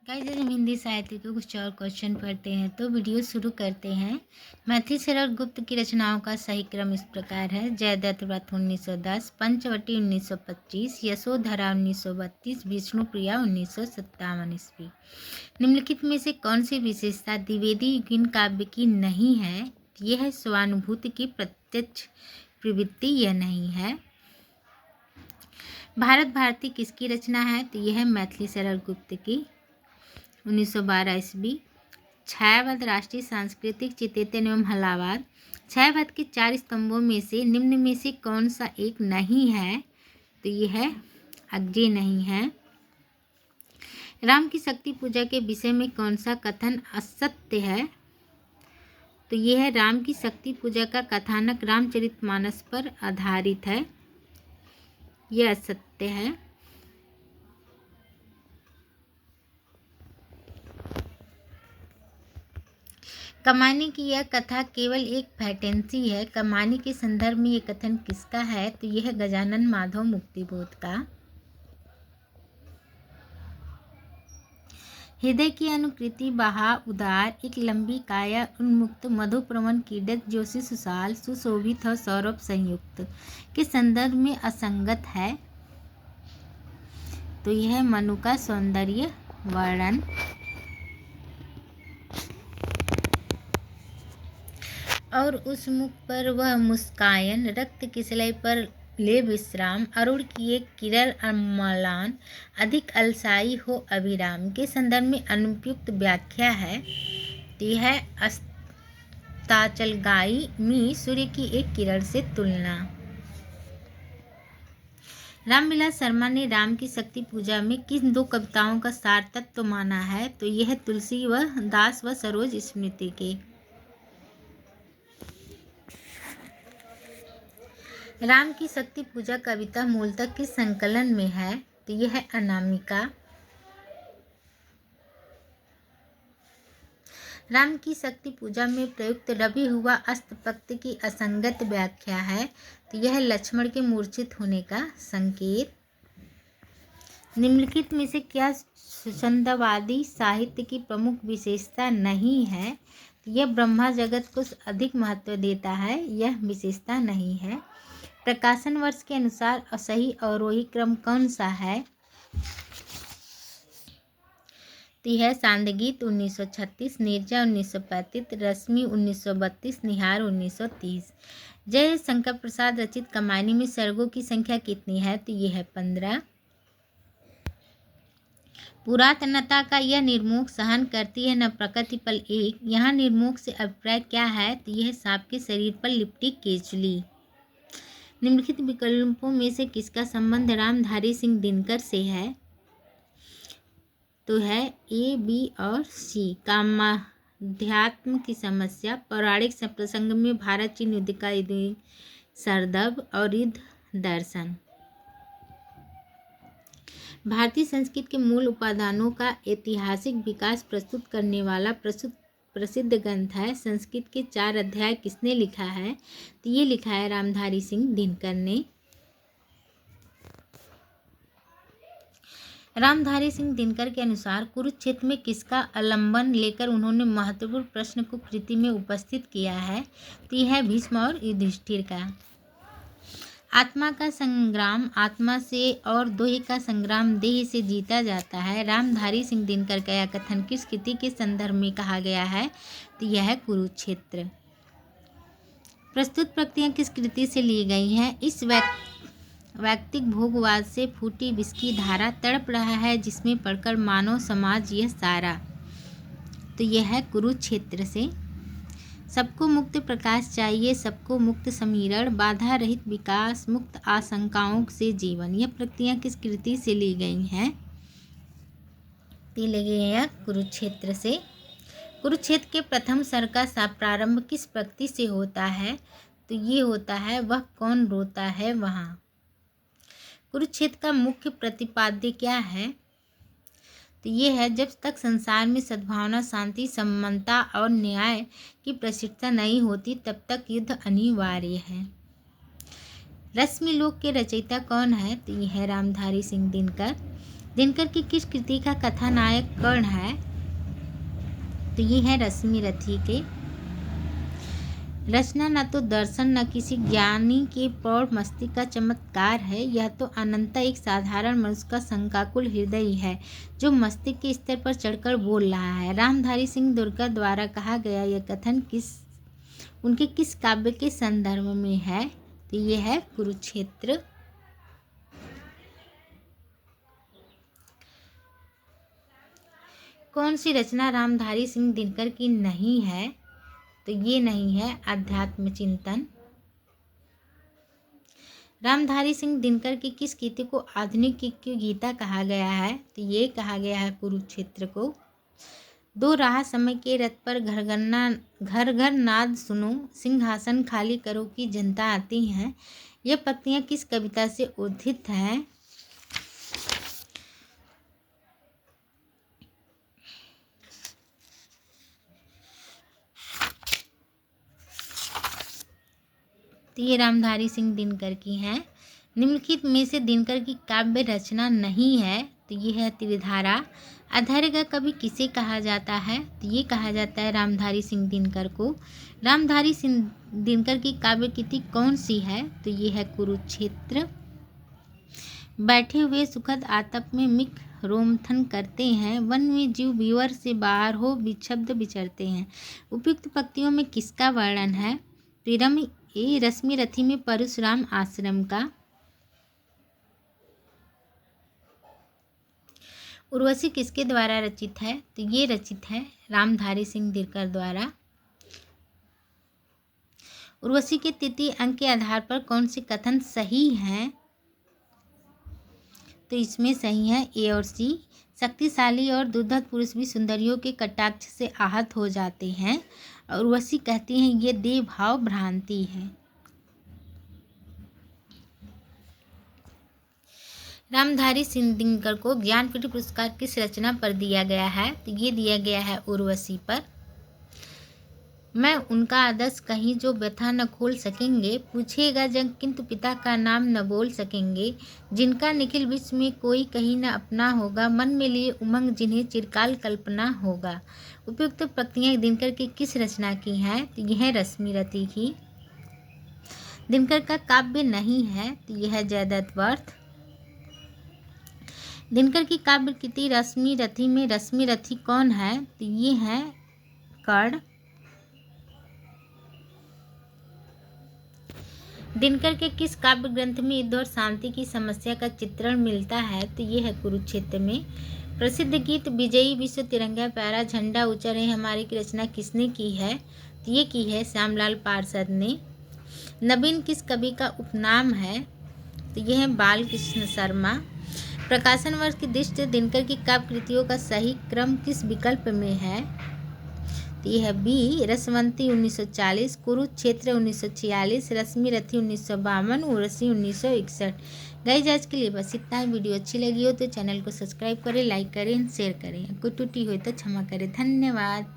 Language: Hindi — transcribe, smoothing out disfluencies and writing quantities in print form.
गाइस, आज हम हिंदी साहित्य के कुछ और क्वेश्चन पढ़ते हैं तो वीडियो शुरू करते हैं। मैथिली शरद गुप्त की रचनाओं का सही क्रम इस प्रकार है। जयदत्त व्रत 1910, पंचवटी 1925, यशोधरा 1932, विष्णुप्रिया 1957 ईस्वी। निम्नलिखित में से कौन सी विशेषता द्विवेदी युगीन काव्य की नहीं है? यह है स्वानुभूति की प्रत्यक्ष प्रवृत्ति, यह नहीं है। भारत भारती किसकी रचना है? तो यह है मैथिली शरद गुप्त की 1912 ईस्वी। छायावाद राष्ट्रीय सांस्कृतिक चेतन एवं हलावाद। छायावाद के 4 स्तंभों में से निम्न में से कौन सा एक नहीं है? तो यह है अग्जे नहीं है। राम की शक्ति पूजा के विषय में कौन सा कथन असत्य है? तो यह है राम की शक्ति पूजा का कथानक रामचरितमानस पर आधारित है, यह असत्य है। कमानी की यह कथा केवल एक फैंटेसी है। कमानी के संदर्भ में यह कथन किसका है? तो यह गजानन माधव मुक्तिबोध का। हृदय की अनुकृति बहा उदार, एक लंबी काया उन्मुक्त, मधुप्रवण कीड़क जोशी सुशाल सुशोभित और सौरभ संयुक्त के संदर्भ में असंगत है। तो यह मनु का सौंदर्य वर्णन। और उस मुख पर वह मुस्कान, रक्त किसलय पर ले विश्राम, अरुण की एक किरण अम्लान, अधिक अलसाई हो अभिराम के संदर्भ में अनुपयुक्त व्याख्या है। तो यह अस्ताचलगाई में सूर्य की एक किरण से तुलना। रामविलास शर्मा ने राम की शक्ति पूजा में किन 2 कविताओं का सार तत्व माना है? तो यह तुलसी व दास व सरोज स्मृति के। राम की शक्ति पूजा कविता मूलतः किस संकलन में है? तो यह है अनामिका। राम की शक्ति पूजा में प्रयुक्त रवि हुआ अस्तपक्त की असंगत व्याख्या है। तो यह लक्ष्मण के मूर्छित होने का संकेत। निम्नलिखित में से क्या छंदवादी साहित्य की प्रमुख विशेषता नहीं है? तो यह ब्रह्मा जगत को अधिक महत्व देता है, यह विशेषता नहीं है। प्रकाशन वर्ष के अनुसार असही अवरोही क्रम कौन सा है? तो यह सांदगीत 1936, नीरजा 1935, रश्मि 1932, निहार 1930। जय शंकर प्रसाद रचित कमानी में सर्गों की संख्या कितनी है? तो यह है 15। पुरातनता का यह निर्मोह सहन करती है न प्रकृति पल एक, यहाँ निर्मोह से अभिप्राय क्या है? तो यह सांप के शरीर पर लिपटी केचुली। निम्नलिखित विकल्पों में से किसका संबंध रामधारी सिंह दिनकर से है? तो है ए, बी और सी। कामाध्यात्म की समस्या, पौराणिक प्रसंग में भारत चीन युद्ध का सरदब और युद्ध दर्शन। भारतीय संस्कृत के मूल उपादानों का ऐतिहासिक विकास प्रस्तुत करने वाला प्रसिद्ध ग्रंथ है। संस्कृत के 4 अध्याय किसने लिखा है? तो ये लिखा है रामधारी सिंह दिनकर ने। रामधारी सिंह दिनकर के अनुसार कुरुक्षेत्र में किसका अवलंबन लेकर उन्होंने महत्वपूर्ण प्रश्न को कृति में उपस्थित किया है? तो यह है भीष्म और युधिष्ठिर का। आत्मा का संग्राम आत्मा से और देह का संग्राम देह से जीता जाता है। रामधारी सिंह दिनकर का यह कथन किस कृति के संदर्भ में कहा गया है? तो यह है कुरुक्षेत्र। प्रस्तुत पंक्तियां किस कृति से ली गई हैं? इस वैयक्तिक भोगवाद से फूटी विष की धारा, तड़प रहा है जिसमें पढ़कर मानव समाज यह सारा। तो यह है कुरुक्षेत्र से। सबको मुक्त प्रकाश चाहिए, सबको मुक्त समीरण, बाधा रहित विकास, मुक्त आशंकाओं से जीवन। यह पंक्तियां किस कृति से ली गई हैं? तो ली गई है कुरुक्षेत्र से। कुरुक्षेत्र के प्रथम सर्ग का प्रारंभ किस पंक्ति से होता है? तो ये होता है वह कौन रोता है वहाँ। कुरुक्षेत्र का मुख्य प्रतिपाद्य क्या है? तो ये है जब तक संसार में सद्भावना, शांति, समानता और न्याय की प्रतिष्ठा नहीं होती तब तक युद्ध अनिवार्य है। रश्मिलोक के रचयिता कौन है? तो यह है रामधारी सिंह दिनकर। दिनकर की किस कृति का कथानायक कर्ण है? तो ये है रश्मिरथी के। रचना न तो दर्शन न किसी ज्ञानी के प्रौढ़ मस्तिष्क का चमत्कार है, यह तो अनंता एक साधारण मनुष्य का शंकाकुल हृदय है जो मस्तिष्क के स्तर पर चढ़कर बोल रहा है। रामधारी सिंह दिनकर द्वारा कहा गया यह कथन उनके किस काव्य के संदर्भ में है? तो ये है कुरुक्षेत्र। कौन सी रचना रामधारी सिंह दिनकर की नहीं है? तो ये नहीं है अध्यात्म चिंतन। रामधारी सिंह दिनकर की किस कृति को आधुनिक की गीता कहा गया है? तो ये कहा गया है कुरुक्षेत्र को। दो राह समय के रथ पर घर घर नाद सुनो, सिंहासन खाली करो की जनता आती है। ये पंक्तियाँ किस कविता से उद्धृत हैं? तो ये रामधारी सिंह दिनकर की हैं। निम्नलिखित में से दिनकर की काव्य रचना नहीं है। तो ये है त्रिधारा। अधैर्य का कवि किसे कहा जाता है? तो ये कहा जाता है रामधारी सिंह दिनकर को। रामधारी सिंह दिनकर की काव्य कृति कौन सी है? तो ये है कुरुक्षेत्र। बैठे हुए सुखद आतप में मिक रोमथन करते हैं, वन में जीव विवर से बाहर हो विक्षब्ध विचरते हैं। उपयुक्त पंक्तियों में किसका वर्णन है? रश्मिरथी में परशुराम आश्रम का। उर्वशी किसके द्वारा रचित है? तो ये रचित है रामधारी सिंह दिनकर द्वारा। उर्वशी के तृतीय अंक के आधार पर कौन से कथन सही हैं? तो इसमें सही है ए और सी। शक्तिशाली और दुर्धर पुरुष भी सुंदरियों के कटाक्ष से आहत हो जाते हैं। उर्वशी कहती हैं ये देह भाव भ्रांति है। रामधारी सिंह दिनकर को ज्ञानपीठ पुरस्कार किस रचना पर दिया गया है? तो ये दिया गया है उर्वशी पर। मैं उनका आदर्श कहीं जो व्यथा न खोल सकेंगे, पूछेगा जग किंतु पिता का नाम न बोल सकेंगे, जिनका निखिल विश्व में कोई कहीं न अपना होगा, मन में लिए उमंग जिन्हें चिरकाल कल्पना होगा। उपयुक्त पंक्तियाँ दिनकर की किस रचना की हैं? तो यह है रश्मिरथी की। दिनकर का काव्य नहीं है। तो यह है जयद्रथ। दिनकर की काव्य कृति रश्मिरथी में रश्मिरथी कौन है? तो ये है कर्ण। दिनकर के किस काव्य ग्रंथ में युद्ध और शांति की समस्या का चित्रण मिलता है? तो ये है कुरुक्षेत्र में। प्रसिद्ध गीत विजयी विश्व तिरंगा प्यारा झंडा ऊंचा रहे हमारी की रचना किसने की है? तो ये की है श्यामलाल पार्षद ने। नवीन किस कवि का उपनाम है? तो ये है बालकृष्ण शर्मा। प्रकाशन वर्ष की दृष्टि दिनकर की काव्य कृतियों का सही क्रम किस विकल्प में है? तो यह है बी रसवंती 1940, कुरुक्षेत्र 1946, रश्मिरथी 1952, उर्वशी 1961। गाइस आज के लिए बस इतना ही। वीडियो अच्छी लगी हो तो चैनल को सब्सक्राइब करें, लाइक करें, शेयर करें। कोई त्रुटि हो तो क्षमा करें। धन्यवाद।